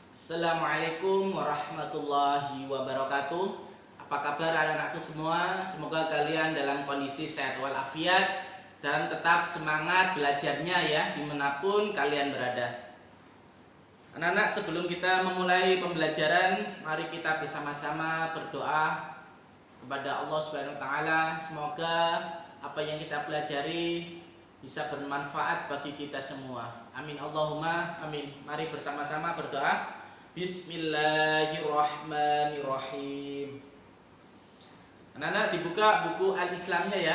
Assalamualaikum warahmatullahi wabarakatuh. Apa kabar anak-anakku semua? Semoga kalian dalam kondisi sehat walafiat dan tetap semangat belajarnya ya, dimanapun kalian berada. Anak-anak, sebelum kita memulai pembelajaran, mari kita bersama-sama berdoa kepada Allah Subhanahu wa taala. Semoga apa yang kita pelajari bisa bermanfaat bagi kita semua. Amin Allahumma amin. Mari bersama-sama berdoa. Bismillahirrahmanirrahim. Anak-anak, dibuka buku Al-Islamnya ya.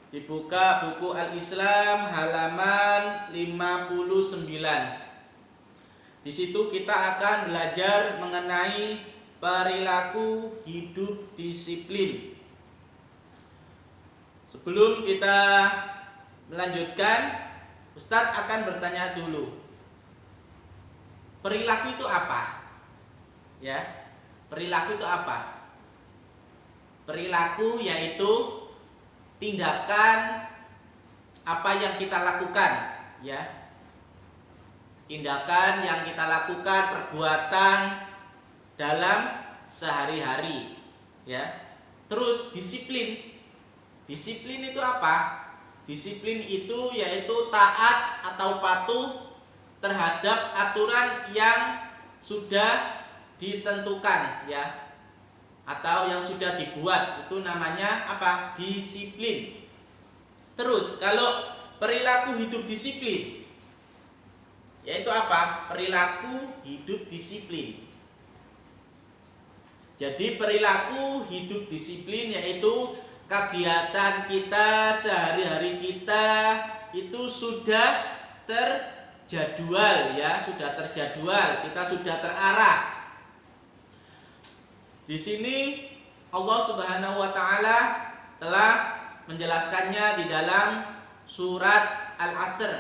Dibuka buku Al-Islam halaman 59. Di situ kita akan belajar mengenai perilaku hidup disiplin. Sebelum kita melanjutkan, Ustadz akan bertanya dulu. Perilaku itu apa? Ya, perilaku itu apa? Perilaku yaitu tindakan apa yang kita lakukan, ya. Tindakan yang kita lakukan, perbuatan dalam sehari-hari, ya. Terus disiplin. Disiplin itu apa? Disiplin itu yaitu taat atau patuh terhadap aturan yang sudah ditentukan, ya, atau yang sudah dibuat. Itu namanya apa? Disiplin. Terus kalau perilaku hidup disiplin yaitu apa? Perilaku hidup disiplin. Jadi perilaku hidup disiplin yaitu kegiatan kita sehari-hari kita itu sudah terjadwal, ya, sudah terjadwal, kita sudah terarah. Di sini Allah Subhanahu wa taala telah menjelaskannya di dalam surat Al-Asr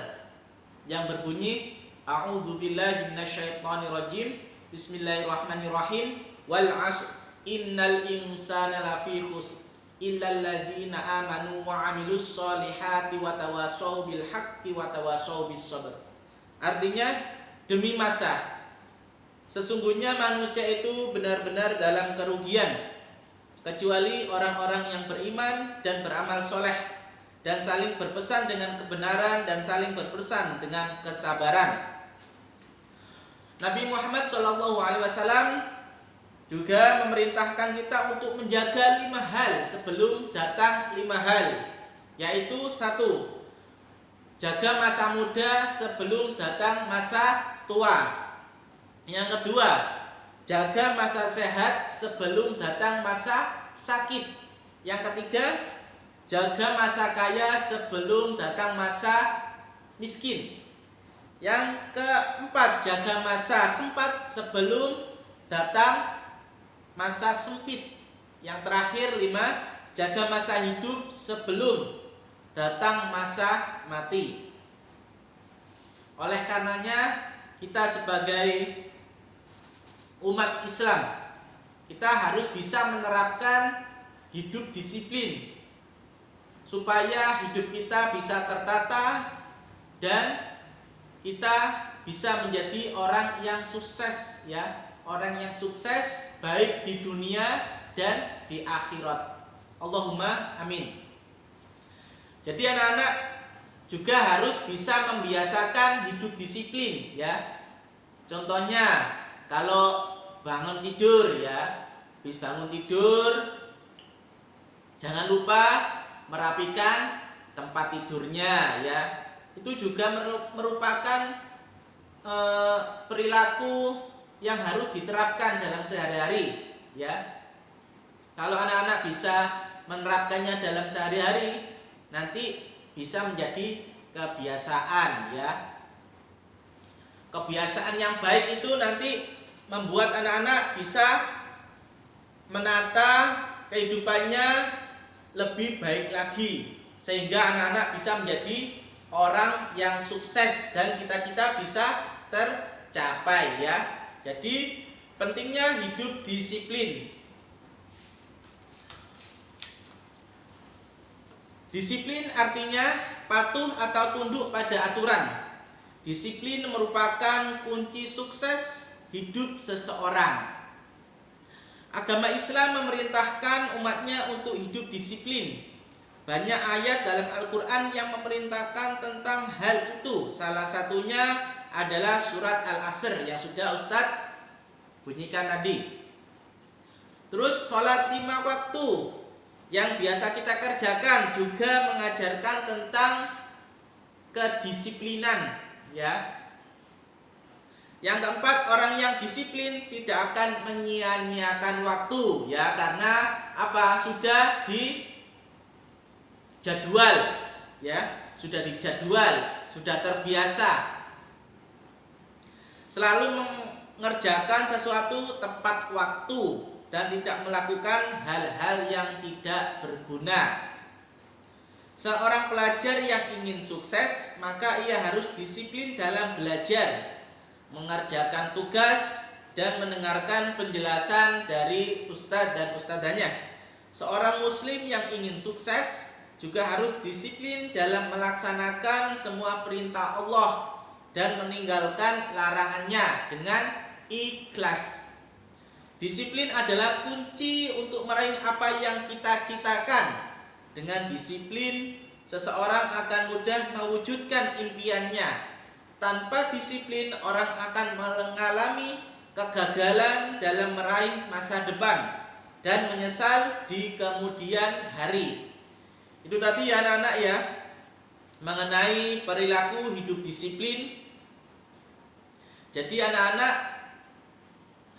yang berbunyi A'udzubillahi minasyaitonirrajim. Bismillahirrahmanirrahim. Wal 'ashr innal insana lafi khusr illal ladzina amanu wa 'amilus sholihati wa tawassaw bil haqqi wa tawassaw bis sabr. Artinya, demi masa, sesungguhnya manusia itu benar-benar dalam kerugian kecuali orang-orang yang beriman dan beramal soleh dan saling berpesan dengan kebenaran dan saling berpesan dengan kesabaran. Nabi Muhammad SAW juga memerintahkan kita untuk menjaga 5 hal sebelum datang 5 hal, yaitu 1. Jaga masa muda sebelum datang masa tua. Yang kedua, jaga masa sehat sebelum datang masa sakit. Yang ketiga, jaga masa kaya sebelum datang masa miskin. Yang keempat, jaga masa sempat sebelum datang masa sempit. Yang terakhir 5, jaga masa hidup sebelum datang masa mati. Oleh karenanya, kita sebagai umat Islam, kita harus bisa menerapkan hidup disiplin supaya hidup kita bisa tertata dan kita bisa menjadi orang yang sukses, ya, orang yang sukses baik di dunia dan di akhirat. Allahumma amin. Jadi anak-anak juga harus bisa membiasakan hidup disiplin, ya. Contohnya, kalau bangun tidur, ya, habis bangun tidur jangan lupa merapikan tempat tidurnya, ya. Itu juga merupakan perilaku yang harus diterapkan dalam sehari-hari, ya. Kalau anak-anak bisa menerapkannya dalam sehari-hari, nanti bisa menjadi kebiasaan, ya. Kebiasaan yang baik itu nanti membuat anak-anak bisa menata kehidupannya lebih baik lagi, sehingga anak-anak bisa menjadi orang yang sukses dan cita-cita bisa tercapai, ya. Jadi pentingnya hidup disiplin. Disiplin artinya patuh atau tunduk pada aturan. Disiplin merupakan kunci sukses hidup seseorang. Agama Islam memerintahkan umatnya untuk hidup disiplin. Banyak ayat dalam Al-Quran yang memerintahkan tentang hal itu. Salah satunya adalah surat Al-Asr yang sudah Ustadz bunyikan tadi. Terus sholat 5 waktu yang biasa kita kerjakan juga mengajarkan tentang kedisiplinan, ya. Yang keempat, orang yang disiplin tidak akan menyia-nyiakan waktu, ya, karena apa? Sudah dijadwal, ya, sudah dijadwal, sudah terbiasa. Selalu mengerjakan sesuatu tepat waktu dan tidak melakukan hal-hal yang tidak berguna. Seorang pelajar yang ingin sukses, maka ia harus disiplin dalam belajar, mengerjakan tugas, dan mendengarkan penjelasan dari ustadz dan ustadzanya. Seorang muslim yang ingin sukses juga harus disiplin dalam melaksanakan semua perintah Allah dan meninggalkan larangannya dengan ikhlas. Disiplin adalah kunci untuk meraih apa yang kita citakan. Dengan disiplin, seseorang akan mudah mewujudkan impiannya. Tanpa disiplin, orang akan mengalami kegagalan dalam meraih masa depan dan menyesal di kemudian hari. Itu tadi ya anak-anak ya, mengenai perilaku hidup disiplin. Jadi anak-anak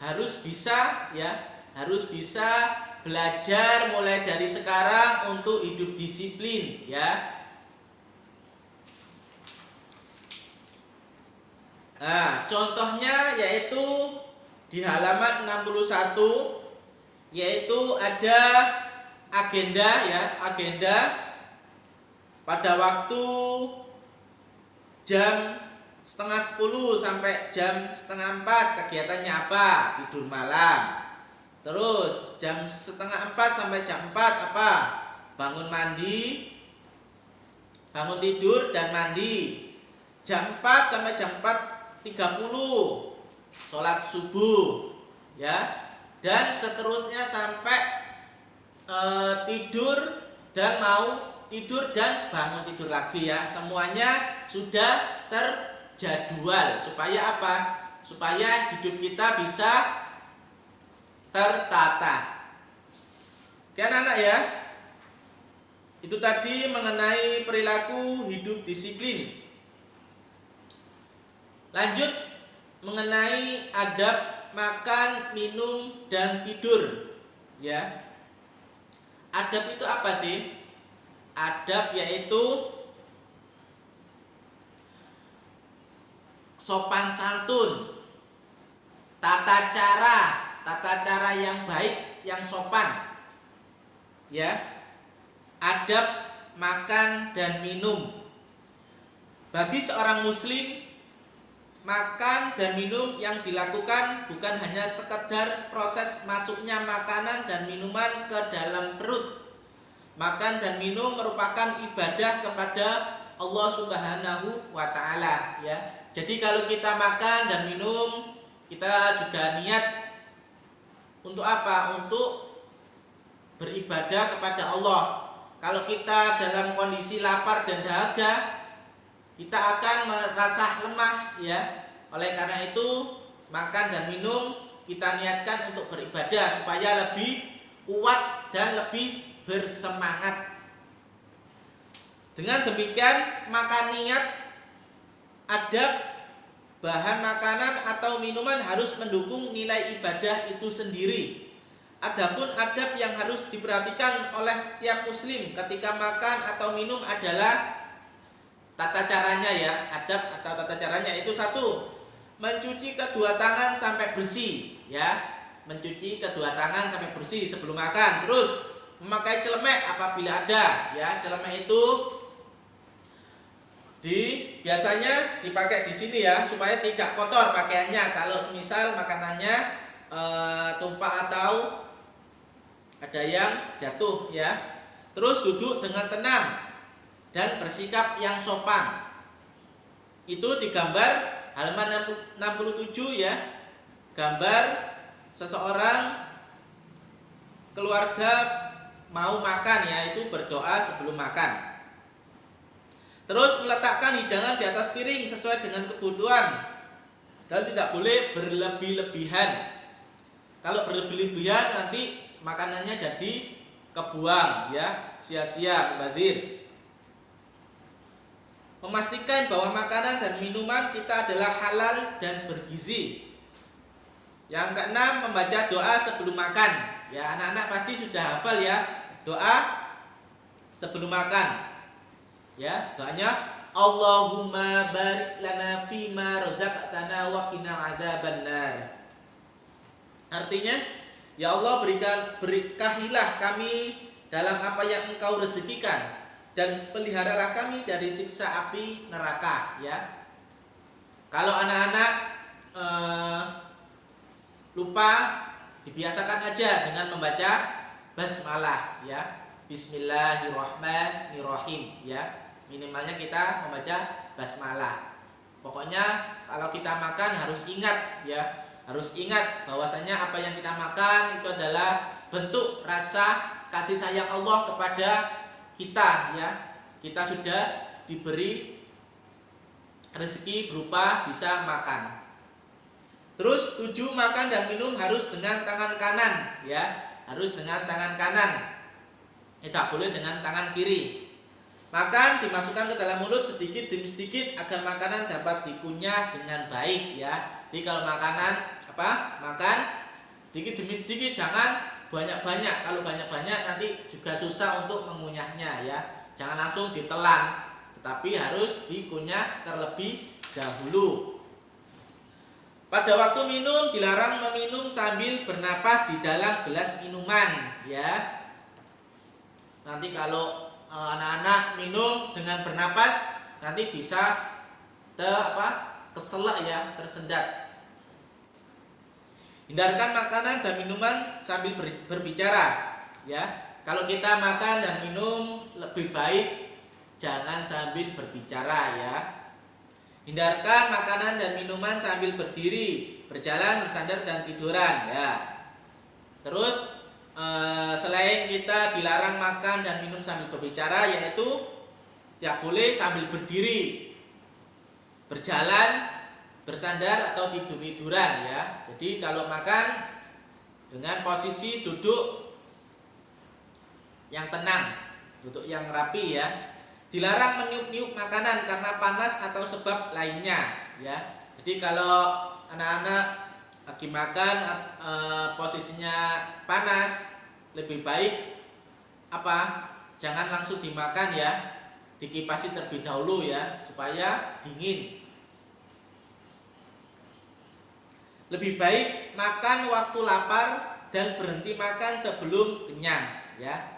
harus bisa, ya, harus bisa belajar mulai dari sekarang untuk hidup disiplin, ya. Nah, contohnya yaitu di halaman 61, yaitu ada agenda, ya, agenda pada waktu jam 3:30 sampai jam 3:30 kegiatannya apa? Tidur malam. Terus jam 3:30 sampai jam 4 apa? Bangun mandi, bangun tidur dan mandi. Jam 4 sampai jam 4:30 sholat subuh, ya. Dan seterusnya sampai tidur dan mau tidur dan bangun tidur lagi, ya. Semuanya sudah terjadwal. Supaya apa? Supaya hidup kita bisa tertata. Oke anak-anak ya. Itu tadi mengenai perilaku hidup disiplin. Lanjut mengenai adab makan, minum, dan tidur, ya. Adab itu apa sih? Adab yaitu sopan santun, tata cara yang baik, yang sopan, ya. Adab makan dan minum. Bagi seorang muslim, makan dan minum yang dilakukan bukan hanya sekedar proses masuknya makanan dan minuman ke dalam perut. Makan dan minum merupakan ibadah kepada Allah Subhanahu wa Ta'ala, ya. Jadi kalau kita makan dan minum, kita juga niat untuk apa? Untuk beribadah kepada Allah. Kalau kita dalam kondisi lapar dan dahaga, kita akan merasa lemah, ya. Oleh karena itu, makan dan minum kita niatkan untuk beribadah supaya lebih kuat dan lebih bersemangat. Dengan demikian, maka niat, adab, bahan makanan atau minuman harus mendukung nilai ibadah itu sendiri. Adapun adab yang harus diperhatikan oleh setiap muslim ketika makan atau minum adalah tata caranya, ya. Adab atau tata caranya itu satu, mencuci kedua tangan sampai bersih, ya. Mencuci kedua tangan sampai bersih sebelum makan. Terus memakai celemek apabila ada, ya. Celemek itu biasanya dipakai di sini, ya, supaya tidak kotor pakaiannya. Kalau semisal makanannya tumpah atau ada yang jatuh, ya. Terus duduk dengan tenang dan bersikap yang sopan. itu digambar halaman 67 ya. Gambar seseorang keluarga mau makan, yaitu berdoa sebelum makan. Terus meletakkan hidangan di atas piring sesuai dengan kebutuhan dan tidak boleh berlebih-lebihan. Kalau berlebih-lebihan nanti makanannya jadi kebuang ya, sia-sia, mubazir. Memastikan bahwa makanan dan minuman kita adalah halal dan bergizi. Yang keenam, membaca doa sebelum makan. Ya, anak-anak pasti sudah hafal ya doa sebelum makan. Ya, doanya Allahumma barik lana fima razaqtana wa qina adzabannar. Artinya, ya Allah berkahilah kami dalam apa yang Engkau rezekikan dan peliharalah kami dari siksa api neraka ya. Kalau anak-anak lupa, dibiasakan aja dengan membaca basmalah ya. Bismillahirrahmanirrahim ya. Minimalnya kita membaca basmalah. Pokoknya kalau kita makan harus ingat ya, harus ingat bahwasanya apa yang kita makan itu adalah bentuk rasa kasih sayang Allah kepada kita ya. Kita sudah diberi rezeki berupa bisa makan. Terus 7, makan dan minum harus dengan tangan kanan ya, harus dengan tangan kanan. Tidak boleh dengan tangan kiri. Makan dimasukkan ke dalam mulut sedikit demi sedikit agar makanan dapat dikunyah dengan baik ya. Jadi kalau makan sedikit demi sedikit, jangan banyak-banyak. Kalau banyak-banyak nanti juga susah untuk mengunyahnya ya. Jangan langsung ditelan, tetapi harus dikunyah terlebih dahulu. Pada waktu minum dilarang meminum sambil bernapas di dalam gelas minuman ya. Nanti kalau anak-anak minum dengan bernapas nanti bisa keselak ya, tersendat. Hindarkan makanan dan minuman sambil berbicara ya. Kalau kita makan dan minum lebih baik jangan sambil berbicara ya. Hindarkan makanan dan minuman sambil berdiri, berjalan, bersandar dan tiduran ya. Terus selain kita dilarang makan dan minum sambil berbicara, yaitu tidak boleh sambil berdiri, berjalan, bersandar atau tidur-tiduran ya. Jadi kalau makan dengan posisi duduk yang tenang, duduk yang rapi ya. Dilarang meniup-niup makanan karena panas atau sebab lainnya ya. Jadi kalau anak-anak lagi makan posisinya panas, lebih baik jangan langsung dimakan ya, dikipasi terlebih dahulu ya supaya dingin. Lebih baik makan waktu lapar dan berhenti makan sebelum kenyang ya.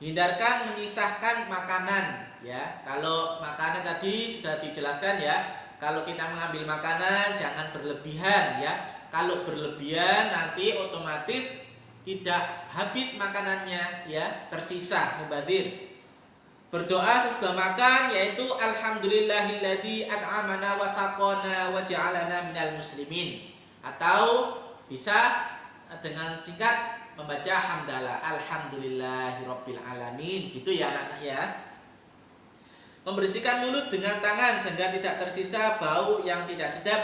Hindarkan menyisahkan makanan ya. Kalau makanan tadi sudah dijelaskan ya, kalau kita mengambil makanan jangan berlebihan ya. Kalau berlebihan nanti otomatis tidak habis makanannya ya, tersisa, mubazir. Berdoa sesudah makan yaitu alhamdulillahilladzi at'amana wa saqana wa ja'alana minal muslimin. Atau bisa dengan singkat membaca hamdalah, alhamdulillahirabbil alamin, gitu ya anak-anak ya. Membersihkan mulut dengan tangan sehingga tidak tersisa bau yang tidak sedap.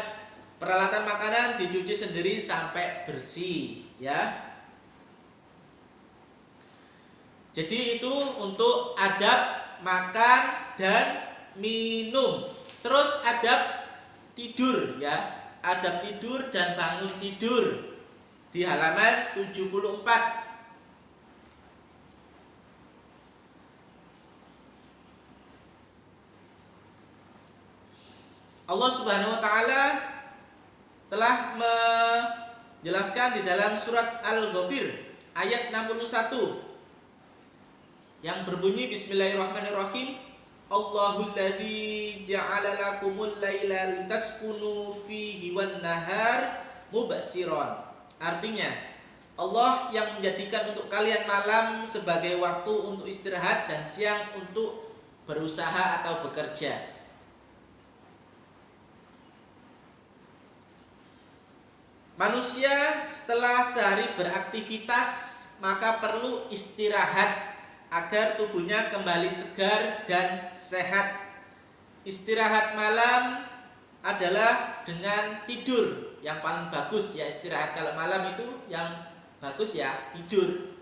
Peralatan makanan dicuci sendiri sampai bersih ya. Jadi itu untuk adab makan dan minum. Terus adab tidur ya, adab tidur dan bangun tidur di halaman 74. Allah Subhanahu wa taala telah menjelaskan di dalam surat Al-Ghafir ayat 61 yang berbunyi bismillahirrahmanirrahim. Allahul ladzi ja'ala lakumul laila litaskunu fihi wan nahar mubsiran. Artinya, Allah yang menjadikan untuk kalian malam sebagai waktu untuk istirahat dan siang untuk berusaha atau bekerja. Manusia setelah sehari beraktivitas maka perlu istirahat agar tubuhnya kembali segar dan sehat. Istirahat malam adalah dengan tidur yang paling bagus ya. Istirahat kalau malam itu yang bagus ya tidur.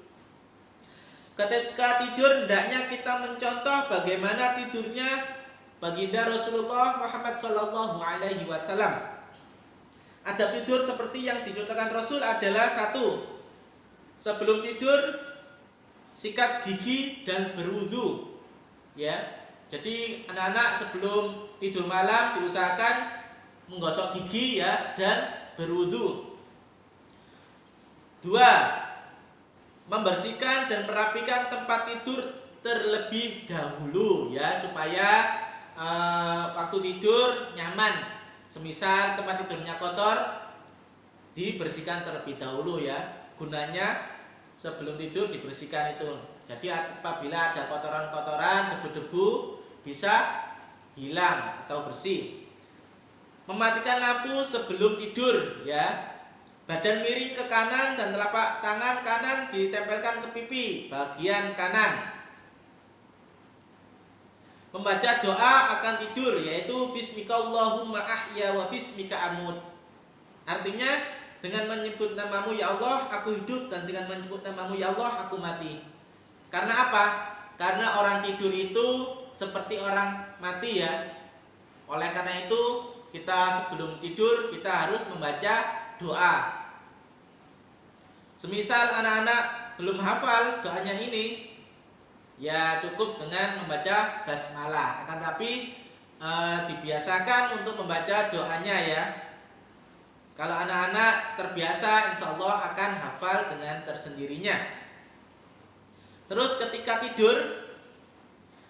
Ketika tidur hendaknya kita mencontoh bagaimana tidurnya baginda Rasulullah Muhammad SAW. Adab tidur seperti yang dicontohkan Rasul adalah: 1. Sebelum tidur sikat gigi dan berwudu. Ya. Jadi anak-anak sebelum tidur malam diusahakan menggosok gigi ya dan berwudu. 2. Membersihkan dan merapikan tempat tidur terlebih dahulu ya, supaya waktu tidur nyaman. Semisal tempat tidurnya kotor, dibersihkan terlebih dahulu ya. Gunanya sebelum tidur dibersihkan itu. Jadi apabila ada kotoran-kotoran, debu-debu bisa hilang atau bersih. Mematikan lampu sebelum tidur ya. Badan miring ke kanan dan telapak tangan kanan ditempelkan ke pipi bagian kanan. Membaca doa akan tidur, yaitu Bismika Allahumma ahya wa bismika amut. Artinya dengan menyebut namamu ya Allah aku hidup, dan dengan menyebut namamu ya Allah aku mati. Karena apa? Karena orang tidur itu seperti orang mati ya. Oleh karena itu kita sebelum tidur kita harus membaca doa. Semisal anak-anak belum hafal doanya ini, ya cukup dengan membaca basmalah. Akan tapi dibiasakan untuk membaca doanya ya. Kalau anak-anak terbiasa, insya Allah akan hafal dengan tersendirinya. Terus ketika tidur,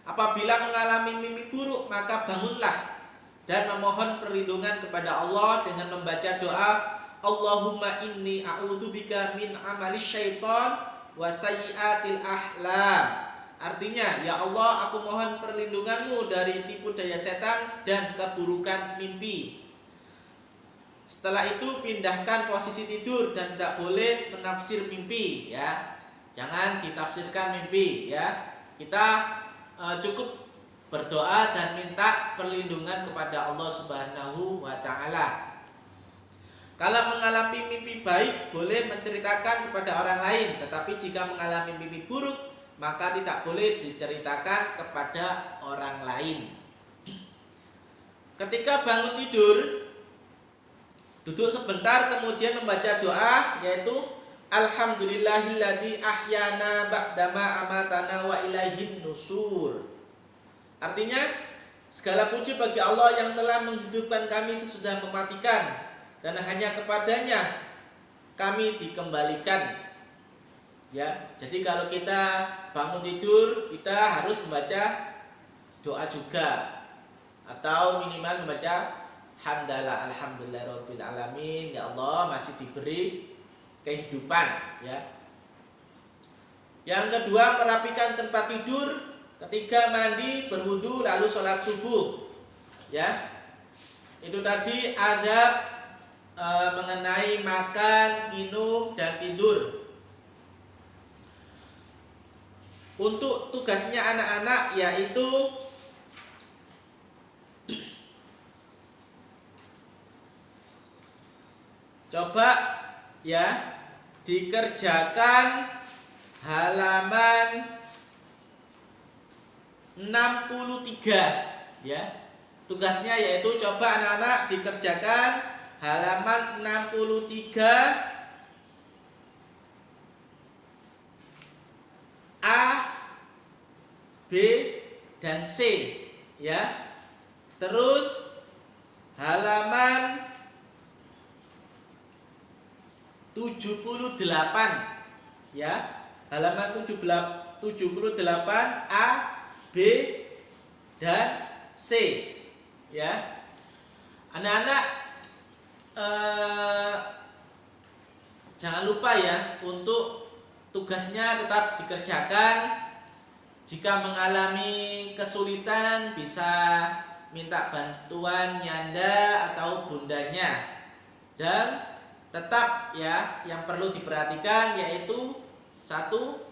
apabila mengalami mimpi buruk, maka bangunlah dan memohon perlindungan kepada Allah dengan membaca doa Allahumma inni a'udzubika min amali syaitan wa sayyiatil ahlam. Artinya, ya Allah, aku mohon perlindunganmu dari tipu daya setan dan keburukan mimpi. Setelah itu pindahkan posisi tidur dan tidak boleh menafsir mimpi ya. Jangan ditafsirkan mimpi ya. Kita cukup berdoa dan minta perlindungan kepada Allah Subhanahu wa taala. Kalau mengalami mimpi baik boleh menceritakan kepada orang lain, tetapi jika mengalami mimpi buruk maka tidak boleh diceritakan kepada orang lain. Ketika bangun tidur, duduk sebentar kemudian membaca doa, yaitu Alhamdulillahilladzi ahyana ba'dama amatana wa ilaihin nusur. Artinya, segala puji bagi Allah yang telah menghidupkan kami sesudah mematikan, dan hanya kepadanya kami dikembalikan. Ya, jadi kalau kita bangun tidur kita harus membaca doa juga, atau minimal membaca hamdalah alhamdulillahirabbil alamin, ya Allah masih diberi kehidupan ya. Yang kedua, merapikan tempat tidur. Ketiga, mandi, berwudu, lalu sholat subuh ya. Itu tadi adab mengenai makan, minum, dan tidur. Untuk tugasnya anak-anak yaitu coba ya dikerjakan halaman 63 ya. Tugasnya yaitu coba anak-anak dikerjakan halaman 63 A, B, dan C ya. Terus halaman 78 ya. Halaman 78 A, B, dan C ya. Anak-anak jangan lupa ya untuk tugasnya tetap dikerjakan. Jika mengalami kesulitan bisa minta bantuan nyanda atau bundanya. Dan tetap ya yang perlu diperhatikan yaitu satu,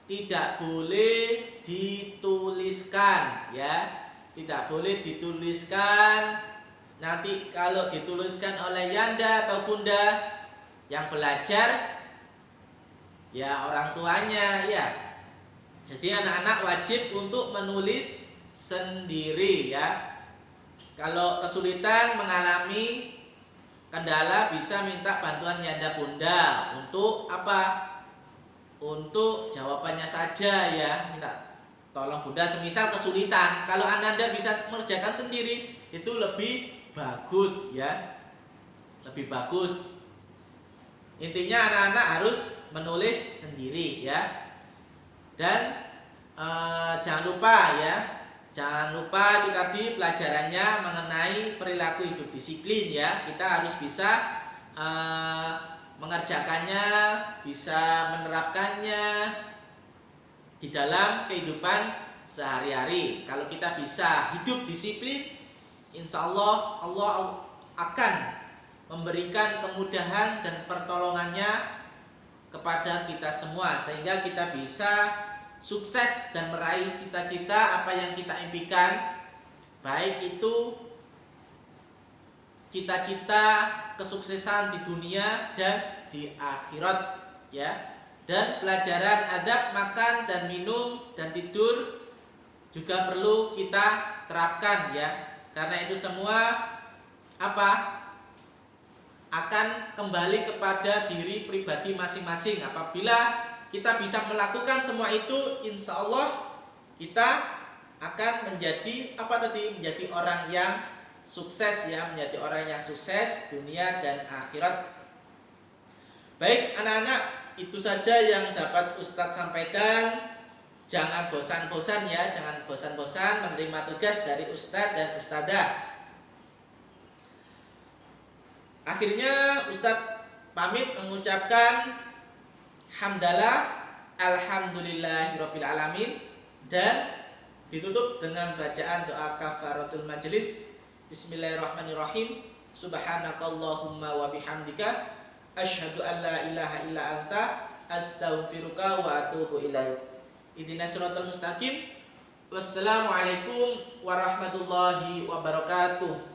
tidak boleh dituliskan ya. Tidak boleh dituliskan. Nanti kalau dituliskan oleh yanda atau bunda yang belajar ya orang tuanya ya. Jadi anak-anak wajib untuk menulis sendiri ya. Kalau kesulitan mengalami kendala bisa minta bantuan yanda bunda untuk apa? Untuk jawabannya saja ya. Minta tolong bunda semisal kesulitan. Kalau ananda bisa mengerjakan sendiri itu lebih bagus ya. Lebih bagus. Intinya anak-anak harus menulis sendiri ya. Dan jangan lupa ya. Jangan lupa itu tadi pelajarannya mengenai perilaku hidup disiplin ya. Kita harus bisa mengerjakannya, bisa menerapkannya di dalam kehidupan sehari-hari. Kalau kita bisa hidup disiplin, insya Allah Allah akan memberikan kemudahan dan pertolongannya kepada kita semua sehingga kita bisa sukses dan meraih cita-cita apa yang kita impikan, baik itu cita-cita kesuksesan di dunia dan di akhirat ya. Dan pelajaran adab makan dan minum dan tidur juga perlu kita terapkan ya. Karena itu semua apa? Akan kembali kepada diri pribadi masing-masing. Apabila kita bisa melakukan semua itu, insya Allah kita akan menjadi apa tadi? Menjadi orang yang sukses ya, menjadi orang yang sukses dunia dan akhirat. Baik anak-anak, itu saja yang dapat Ustadz sampaikan. Jangan bosan-bosan ya, jangan bosan-bosan menerima tugas dari Ustadz dan Ustadzah. Akhirnya Ustadz pamit mengucapkan hamdalah, alhamdulillahirabbil alamin, dan ditutup dengan bacaan doa kafaratul majelis. Bismillahirrahmanirrahim. Subhanakallahumma wa bihamdika asyhadu an la ilaha illa anta astaghfiruka wa atubu ilaik. Ihdinas siratal mustaqim. Wassalamualaikum warahmatullahi wabarakatuh.